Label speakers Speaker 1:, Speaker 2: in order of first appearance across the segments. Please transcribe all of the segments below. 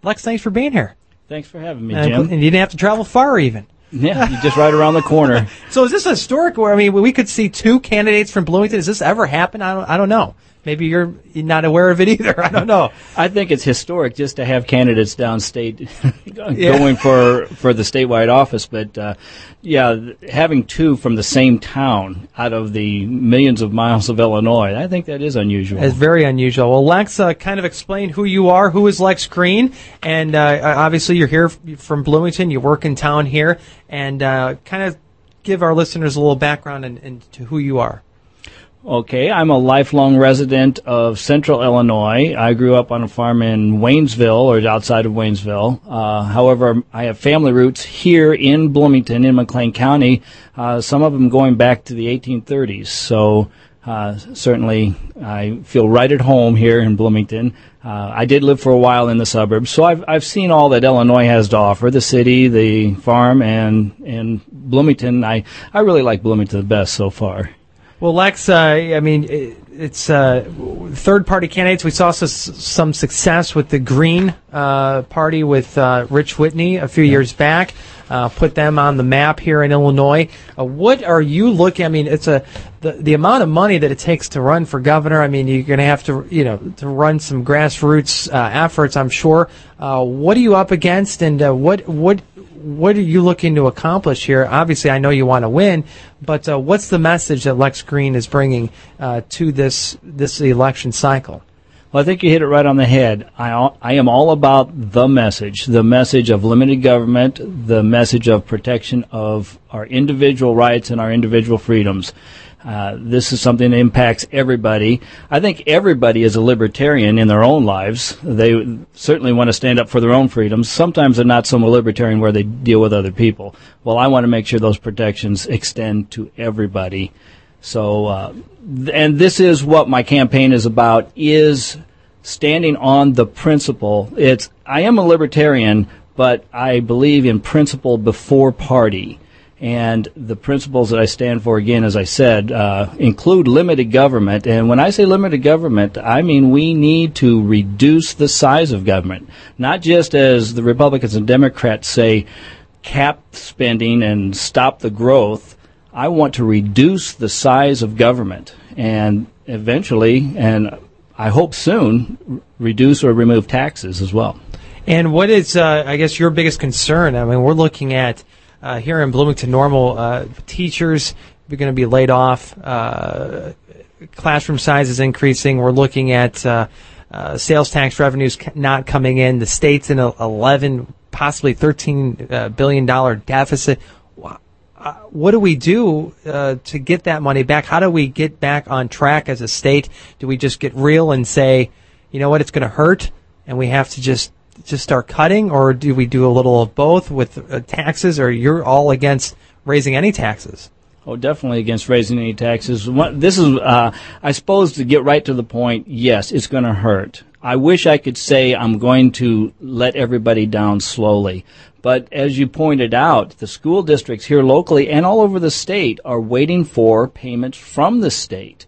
Speaker 1: Lex, thanks for being here.
Speaker 2: Thanks for having me, Jim.
Speaker 1: And you didn't have to travel far even.
Speaker 2: Yeah, you're just right around the corner.
Speaker 1: So is this historic? Where, I mean, we could see two candidates from Bloomington. Does this ever happen? I don't know. Maybe you're not aware of it either. I don't know.
Speaker 2: I think it's historic just to have candidates downstate going for the statewide office. But, having two from the same town out of the millions of miles of Illinois, I think that is unusual.
Speaker 1: It's very unusual. Well, Lex, kind of explain who you are. Who is Lex Green? And obviously you're here from Bloomington. You work in town here. And kind of give our listeners a little background into who you are.
Speaker 2: Okay, I'm a lifelong resident of Central Illinois. I grew up on a farm in Waynesville, or outside of Waynesville. However, I have family roots here in Bloomington, in McLean County, some of them going back to the 1830s. So certainly I feel right at home here in Bloomington. I did live for a while in the suburbs, so I've seen all that Illinois has to offer, the city, the farm, and Bloomington. I really like Bloomington the best so far.
Speaker 1: Well, Lex, I mean, it's third-party candidates. We saw some success with the Green Party with Rich Whitney a few years back. Put them on the map here in Illinois. What are you looking? I mean, it's the amount of money that it takes to run for governor. I mean, you're going to have to run some grassroots efforts, I'm sure. What are you up against, and what are you looking to accomplish here? Obviously, I know you want to win, but what's the message that Lex Green is bringing to this election cycle?
Speaker 2: Well, I think you hit it right on the head. I am all about the message of limited government, the message of protection of our individual rights and our individual freedoms. This is something that impacts everybody. I think everybody is a libertarian in their own lives. They certainly want to stand up for their own freedoms. Sometimes they're not so libertarian where they deal with other people. Well, I want to make sure those protections extend to everybody. So, and this is what my campaign is about, is standing on the principle. I am a libertarian, but I believe in principle before party. And the principles that I stand for, again, as I said, include limited government. And when I say limited government, I mean we need to reduce the size of government. Not just, as the Republicans and Democrats say, cap spending and stop the growth. I want to reduce the size of government and eventually, and I hope soon, reduce or remove taxes as well.
Speaker 1: And what is, I guess, your biggest concern? I mean, we're looking at here in Bloomington Normal, teachers are going to be laid off, classroom size is increasing. We're looking at sales tax revenues not coming in. The state's in a $11, possibly $13 billion deficit. What do we do to get that money back? How do we get back on track as a state? Do we just get real and say, you know what, it's going to hurt, and we have to just start cutting, or do we do a little of both with taxes, or you're all against raising any taxes?
Speaker 2: Oh, definitely against raising any taxes. This is, I suppose, to get right to the point, yes, it's going to hurt. I wish I could say I'm going to let everybody down slowly. But as you pointed out, the school districts here locally and all over the state are waiting for payments from the state.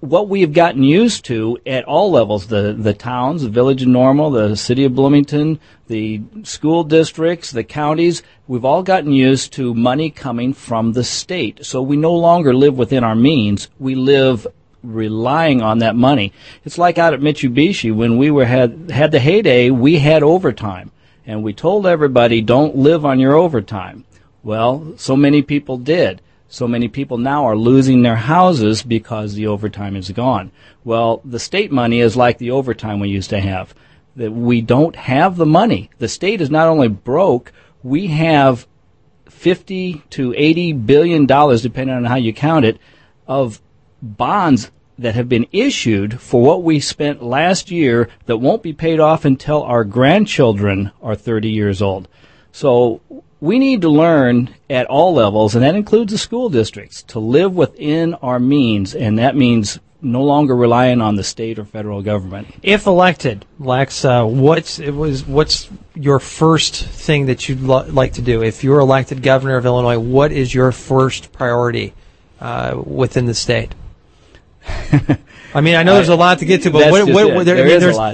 Speaker 2: What we have gotten used to at all levels, the towns, the Village of Normal, the City of Bloomington, the school districts, the counties, we've all gotten used to money coming from the state. So we no longer live within our means. We live relying on that money. It's like out at Mitsubishi when we had the heyday, we had overtime. And we told everybody, don't live on your overtime. Well, so many people did. So many people now are losing their houses because the overtime is gone. Well, the state money is like the overtime we used to have. That we don't have the money. The state is not only broke, we have $50 to $80 billion, depending on how you count it, of bonds that have been issued for what we spent last year that won't be paid off until our grandchildren are 30 years old. So we need to learn at all levels, and that includes the school districts, to live within our means, and that means no longer relying on the state or federal government.
Speaker 1: If elected, Lex, what's your first thing that you'd like to do? If you're elected governor of Illinois, what is your first priority within the state? I mean, I know there's a lot to get to, but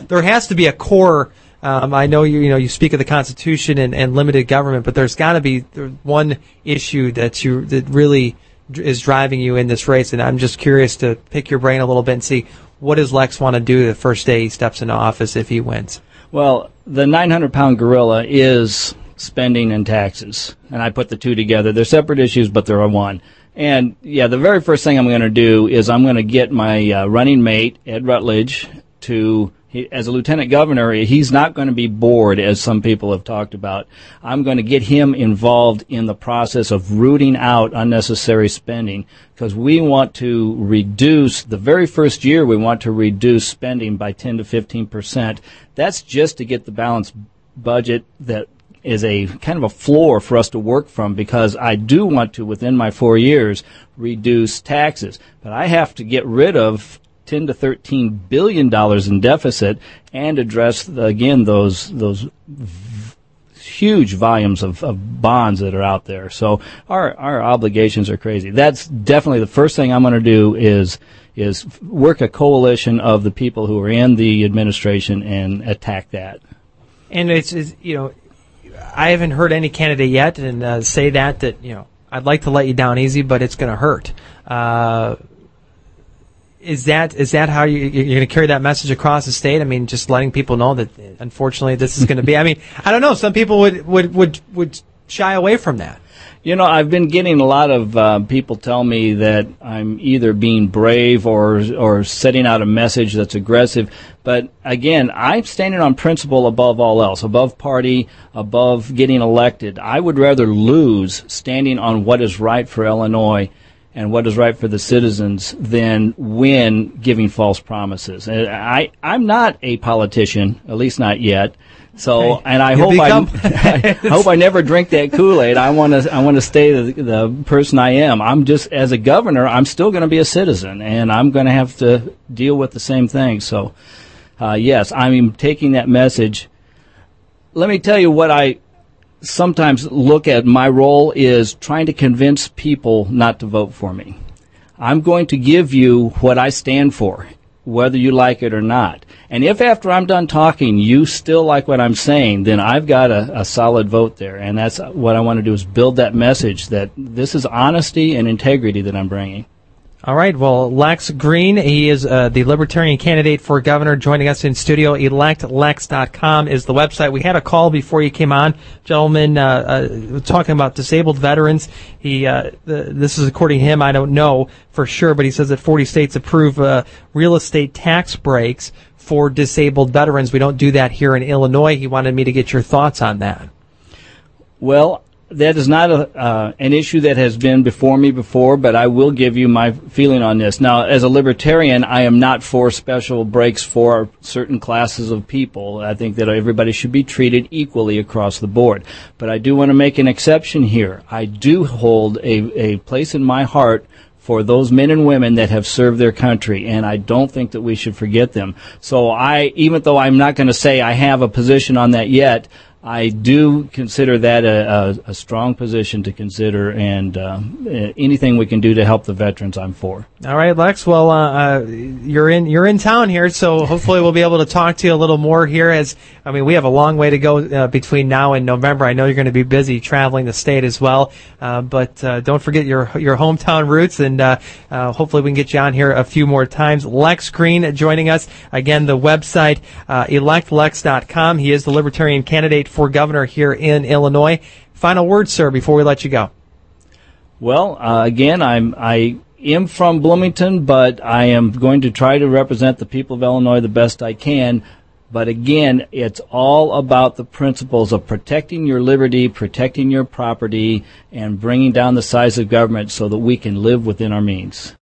Speaker 2: there has to be a core
Speaker 1: I know you speak of the Constitution and limited government, but there's got to be one issue that really is driving you in this race, and I'm just curious to pick your brain a little bit and see what does Lex want to do the first day he steps into office if he wins.
Speaker 2: Well, the 900-pound gorilla is spending and taxes, and I put the two together. They're separate issues, but they're one. And yeah, the very first thing I'm going to do is I'm going to get my running mate, Ed Rutledge, as a lieutenant governor, he's not going to be bored, as some people have talked about. I'm going to get him involved in the process of rooting out unnecessary spending, because we want to reduce, the very first year, we want to reduce spending by 10 to 15%. That's just to get the balanced budget that is a kind of a floor for us to work from, because I do want to, within my 4 years, reduce taxes. But I have to get rid of $10 to $13 billion in deficit and address, again, those huge volumes of bonds that are out there. So our obligations are crazy. That's definitely the first thing I'm going to do is work a coalition of the people who are in the administration and attack that.
Speaker 1: And it's I haven't heard any candidate yet and say that I'd like to let you down easy, but it's going to hurt. Is that how you're going to carry that message across the state? I mean, just letting people know that unfortunately this is going to be. I mean, I don't know. Some people would shy away from that.
Speaker 2: I've been getting a lot of people tell me that I'm either being brave or setting out a message that's aggressive. But again, I'm standing on principle above all else, above party, above getting elected. I would rather lose standing on what is right for Illinois and what is right for the citizens than win giving false promises. I'm not a politician, at least not yet. So, okay. And I hope I never drink that Kool-Aid. I want to stay the person I am. I'm just, as a governor, I'm still going to be a citizen, and I'm going to have to deal with the same thing. So, yes, I'm taking that message. Let me tell you what I sometimes look at. My role is trying to convince people not to vote for me. I'm going to give you what I stand for, whether you like it or not. And if after I'm done talking you still like what I'm saying, then I've got a solid vote there. And that's what I want to do, is build that message that this is honesty and integrity that I'm bringing.
Speaker 1: All right. Well, Lex Green, he is the Libertarian candidate for governor, joining us in studio. ElectLex.com is the website. We had a call before you came on, gentlemen, talking about disabled veterans. This is according to him. I don't know for sure, but he says that 40 states approve real estate tax breaks for disabled veterans. We don't do that here in Illinois. He wanted me to get your thoughts on that.
Speaker 2: Well, that is not an issue that has been before me before, but I will give you my feeling on this. Now, as a libertarian, I am not for special breaks for certain classes of people. I think that everybody should be treated equally across the board. But I do want to make an exception here. I do hold a place in my heart for those men and women that have served their country, and I don't think that we should forget them. So even though I'm not going to say I have a position on that yet, I do consider that a strong position to consider, and anything we can do to help the veterans, I'm for.
Speaker 1: All right, Lex. Well, you're in town here, so hopefully we'll be able to talk to you a little more here. We have a long way to go between now and November. I know you're going to be busy traveling the state as well, but don't forget your hometown roots, and hopefully we can get you on here a few more times. Lex Green joining us again. The website electlex.com. He is the Libertarian candidate for governor here in Illinois. Final words, sir, before we let you go.
Speaker 2: Well, again, I am from Bloomington, but I am going to try to represent the people of Illinois the best I can. But again, it's all about the principles of protecting your liberty, protecting your property, and bringing down the size of government so that we can live within our means.